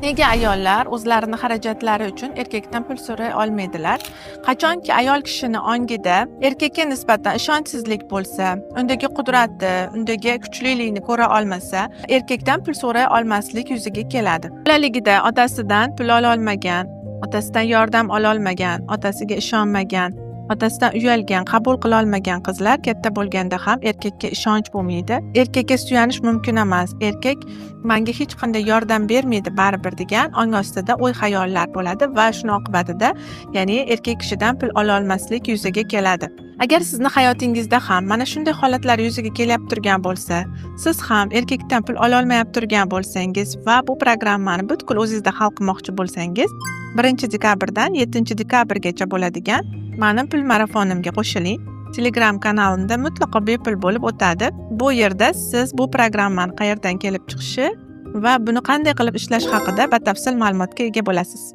Nega ayollar o'zlarini xarajatlari uchun erkakdan pul so'ray olmaydilar? Qachonki ayol kishini ongida erkakka nisbatan ishonchsizlik bo'lsa, undagi qudratni, undagi kuchlilikni ko'ra olmasa, erkakdan pul so'ray olmaslik yuzaga keladi. Bolaligida otasidan pul ololmagan, otasidan yordam ololmagan, otasiga ishonmagan, otasidan uyalgan, qabul qila olmagan qizlar katta bo'lganda ham erkakka ishonch bo'lmaydi. Erkakka suyanish mumkin emas. Erkak menga hech qanday yordam bermaydi baribir degan ong ostida o'y-xayollar bo'ladi va shuning oqibatida, ya'ni erkak kishidan pul ola olmaslik yuzaga keladi. Agar sizni hayotingizda ham mana shunday holatlar yuzaga kelib turgan bo'lsa, siz ham erkakdan pul ola olmayib turgan bo'lsangiz va bu programmani butkul o'zingizda hal qilmoqchi bo'lsangiz, 1-dekabrdan 7-dekabrgacha bo'ladigan Mening pul marafonimga qo'shiling. Telegram kanalimda mutlaqo bepul bo'lib o'tadi. Bu yerda siz bu programmani qayerdan kelib chiqishi va buni qanday qilib ishlash haqida batafsil ma'lumotga ega bo'lasiz.